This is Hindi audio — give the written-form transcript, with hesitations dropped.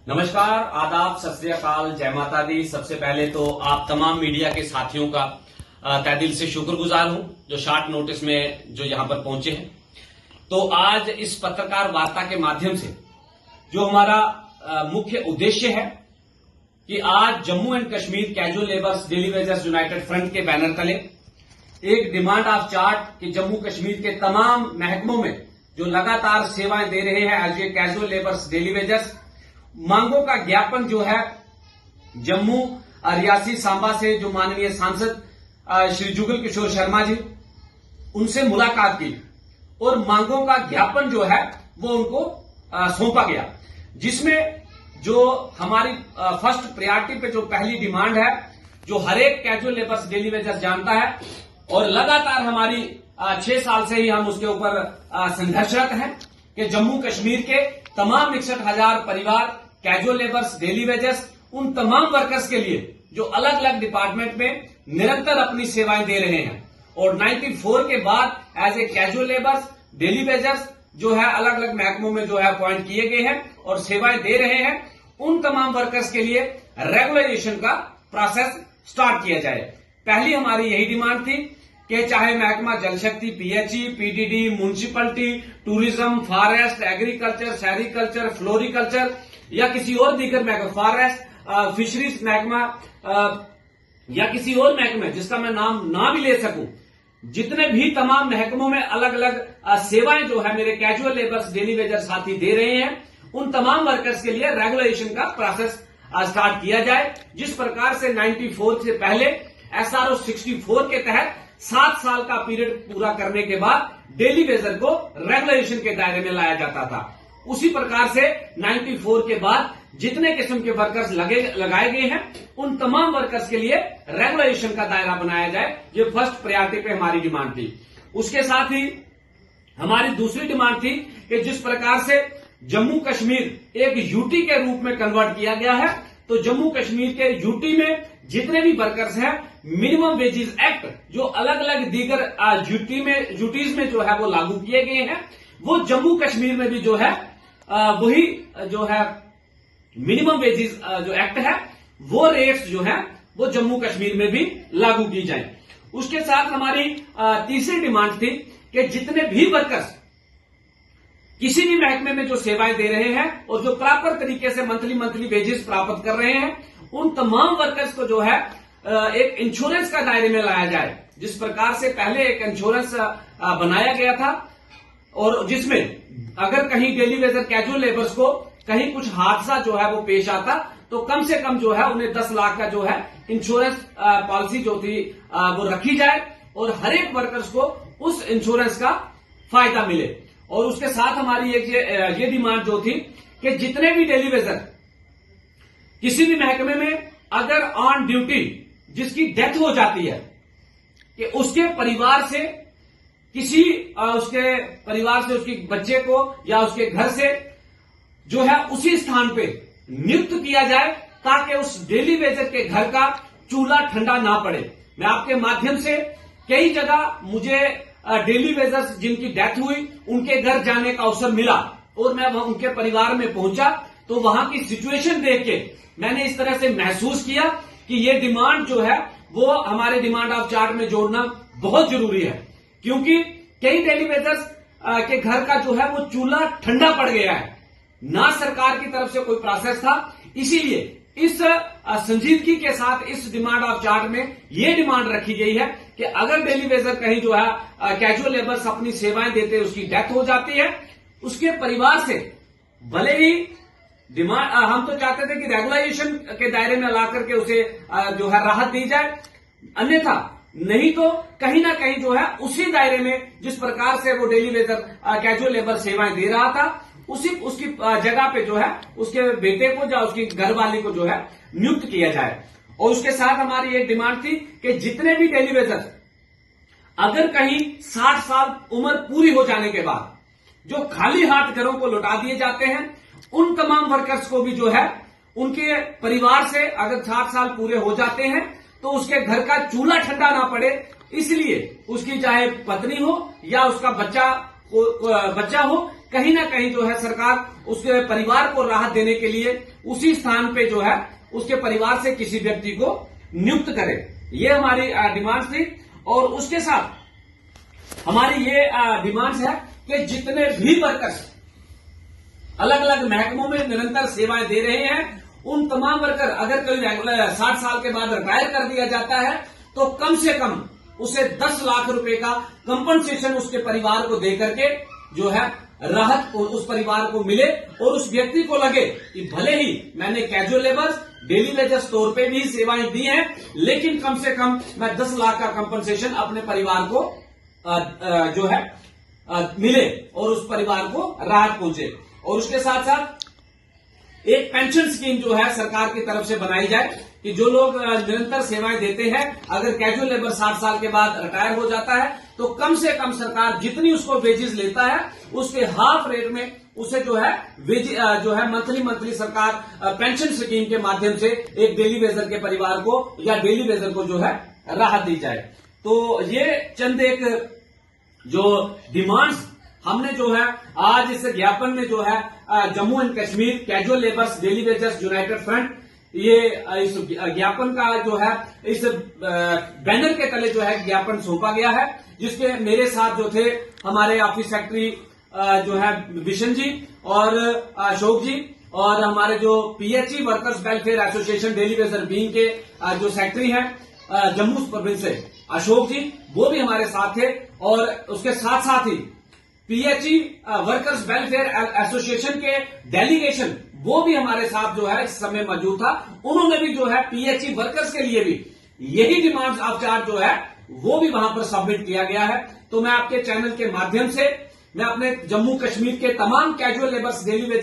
नमस्कार, आदाब, सत श्री अकाल, जय माता दी। सबसे पहले तो आप तमाम मीडिया के साथियों का तहे दिल से शुक्रगुजार हूं जो शॉर्ट नोटिस में जो यहां पर पहुंचे हैं। तो आज इस पत्रकार वार्ता के माध्यम से जो हमारा मुख्य उद्देश्य है कि आज Jammu and Kashmir casual labours daily wagers United front के बैनर तले एक डिमांड ऑफ चार्ट कि जम्मू कश्मीर के तमाम महकमों में जो लगातार सेवाएं दे रहे हैं as a casual labours daily wagers, मांगों का ज्ञापन जो है जम्मू रियासी सांबा से जो माननीय सांसद श्री जुगल किशोर शर्मा जी, उनसे मुलाकात की और मांगों का ज्ञापन जो है वो उनको सौंपा गया, जिसमें जो हमारी फर्स्ट प्रायोरिटी पे जो पहली डिमांड है जो हर एक कैजुअल लेबर्स डेली वेजर्स जानता है और लगातार हमारी 6 साल से ही हम उसके ऊपर संघर्षरत हैं कि जम्मू कश्मीर के तमाम 61,000 परिवार कैजुअल लेबर्स डेली वेजर्स, उन तमाम वर्कर्स के लिए जो अलग अलग डिपार्टमेंट में निरंतर अपनी सेवाएं दे रहे हैं और 94 के बाद as a casual labours daily wagers जो है अलग अलग महकमों में जो है अपॉइंट किए गए हैं और सेवाएं दे रहे हैं, उन तमाम वर्कर्स के लिए रेगुलराइजेशन का प्रोसेस स्टार्ट किया जाए। पहली हमारी यही डिमांड थी कि चाहे महकमा जल शक्ति, PHE, PDD, municipality, tourism, forest, agriculture, sericulture, floriculture या किसी और दीगर महकमा, फॉरेस्ट, फिशरीज महकमा या किसी और महकमे जिसका मैं नाम ना भी ले सकूं, जितने भी तमाम महकमों में अलग अलग सेवाएं जो है मेरे कैजुअल लेबर्स डेली वेजर साथी दे रहे हैं, उन तमाम वर्कर्स के लिए रेगुलेशन का प्रोसेस स्टार्ट किया जाए। जिस प्रकार से 94 से पहले SRO 64 के तहत 7 साल का पीरियड पूरा करने के बाद डेली वेजर को रेगुलेशन के दायरे में लाया जाता था, उसी प्रकार से 94 के बाद जितने किस्म के वर्कर्स लगाए गए हैं उन तमाम वर्कर्स के लिए रेगुलेशन का दायरा बनाया जाए। ये फर्स्ट प्रायोरिटी पे हमारी डिमांड थी। उसके साथ ही हमारी दूसरी डिमांड थी कि जिस प्रकार से जम्मू कश्मीर एक यूटी के रूप में कन्वर्ट किया गया है, तो जम्मू कश्मीर के यूटी में जितने भी वर्कर्स हैं मिनिमम वेजेस एक्ट जो अलग अलग दीगर ड्यूटीज में जो है वो लागू किए गए हैं, वो जम्मू कश्मीर में भी जो है वही जो है मिनिमम वेजेस जो एक्ट है वो रेट्स जो है वो जम्मू कश्मीर में भी लागू की जाए। उसके साथ हमारी तीसरी डिमांड थी कि जितने भी वर्कर्स किसी भी महकमे में जो सेवाएं दे रहे हैं और जो प्रॉपर तरीके से मंथली वेजेस प्राप्त कर रहे हैं, उन तमाम वर्कर्स को जो है एक इंश्योरेंस का दायरे में लाया जाए। जिस प्रकार से पहले एक इंश्योरेंस बनाया गया था और जिसमें अगर कहीं डेली वेजर कैजुअल लेबर्स को कहीं कुछ हादसा जो है वो पेश आता तो कम से कम जो है उन्हें 10 लाख का जो है इंश्योरेंस पॉलिसी जो थी वो रखी जाए और हर एक वर्कर्स को उस इंश्योरेंस का फायदा मिले। और उसके साथ हमारी एक ये डिमांड जो थी कि जितने भी डेली वेजर किसी भी महकमे में अगर ऑन ड्यूटी जिसकी डेथ हो जाती है कि उसके परिवार से उसके बच्चे को या उसके घर से जो है उसी स्थान पे नियुक्त किया जाए ताकि उस डेली वेजर के घर का चूल्हा ठंडा ना पड़े। मैं आपके माध्यम से कई जगह मुझे डेली वेजर्स जिनकी डेथ हुई उनके घर जाने का अवसर मिला और मैं उनके परिवार में पहुंचा तो वहां की सिचुएशन देख के मैंने इस तरह से महसूस किया कि ये डिमांड जो है वो हमारे डिमांड ऑफ चार्ट में जोड़ना बहुत जरूरी है, क्योंकि कई डेली वेजर्स के घर का जो है वो चूल्हा ठंडा पड़ गया है, ना सरकार की तरफ से कोई प्रोसेस था। इसीलिए इस संजीदगी के साथ इस डिमांड ऑफ चार्ट में ये डिमांड रखी गई है कि अगर डेली वेजर कहीं जो है कैजुअल लेबर्स अपनी सेवाएं देते उसकी डेथ हो जाती है, उसके परिवार से भले ही डिमांड हम तो चाहते थे कि रेगुलाइजेशन के दायरे में ला करके उसे जो है राहत दी जाए, अन्यथा नहीं तो कहीं ना कहीं जो है उसी दायरे में जिस प्रकार से वो डेली वेजर कैजुअल लेबर सेवाएं दे रहा था उसकी जगह पे जो है उसके बेटे को या उसकी घरवाली को जो है नियुक्त किया जाए। और उसके साथ हमारी एक डिमांड थी कि जितने भी डेली वेजर अगर कहीं 60 साल उम्र पूरी हो जाने के बाद जो खाली हाथ घरों को लौटा दिए जाते हैं, उन तमाम वर्कर्स को भी जो है उनके परिवार से अगर 60 साल पूरे हो जाते हैं तो उसके घर का चूल्हा ठंडा ना पड़े, इसलिए उसकी चाहे पत्नी हो या उसका बच्चा हो कहीं ना कहीं जो है सरकार उसके परिवार को राहत देने के लिए उसी स्थान पे जो है उसके परिवार से किसी व्यक्ति को नियुक्त करे। ये हमारी डिमांड्स थी। और उसके साथ हमारी ये डिमांड्स है कि जितने भी वर्कर्स अलग अलग महकमों में निरंतर सेवाएं दे रहे हैं, उन तमाम वर्कर अगर कोई 60 साल के बाद रिटायर कर दिया जाता है तो कम से कम उसे 10 लाख रुपए का कंपनसेशन उसके परिवार को देकर के जो है राहत उस परिवार को मिले और उस व्यक्ति को लगे कि भले ही मैंने कैजुअल लेबर्स, डेली वेजेस तौर पे भी सेवाएं दी हैं, लेकिन कम से कम मैं 10 लाख का कंपनसेशन अपने परिवार को जो है मिले और उस परिवार को राहत पहुंचे। और उसके साथ साथ एक पेंशन स्कीम जो है सरकार की तरफ से बनाई जाए कि जो लोग निरंतर सेवाएं देते हैं, अगर कैजुअल लेबर 60 साल के बाद रिटायर हो जाता है तो कम से कम सरकार जितनी उसको वेजेस लेता है उसके हाफ रेट में उसे जो है मंथली सरकार पेंशन स्कीम के माध्यम से एक डेली वेजर के परिवार को या डेली वेजर को जो है राहत दी जाए। तो ये चंद एक जो डिमांड्स हमने जो है आज इस ज्ञापन में जो है Jammu and Kashmir casual labours daily wagers United front, ये इस ज्ञापन का जो है इस बैनर के तले जो है ज्ञापन सौंपा गया है, जिसके मेरे साथ जो थे हमारे ऑफिस सेक्रेटरी जो है बिशन जी और अशोक जी, और हमारे जो PHE workers welfare association daily Vaser being के जो सेक्रेटरी हैं जम्मू प्रोविंस से अशोक जी, वो भी हमारे साथ थे। और उसके साथ साथ ही पीएचई वर्कर्स वेलफेयर एसोसिएशन के डेलीगेशन वो भी हमारे साथ जो है इस समय मौजूद था। उन्होंने भी जो है पीएचई वर्कर्स के लिए भी यही डिमांड्स ऑफ चार्ज जो है वो भी वहां पर सबमिट किया गया है। तो मैं आपके चैनल के माध्यम से मैं अपने जम्मू कश्मीर के तमाम कैजुअल लेबर्स डेली वेजर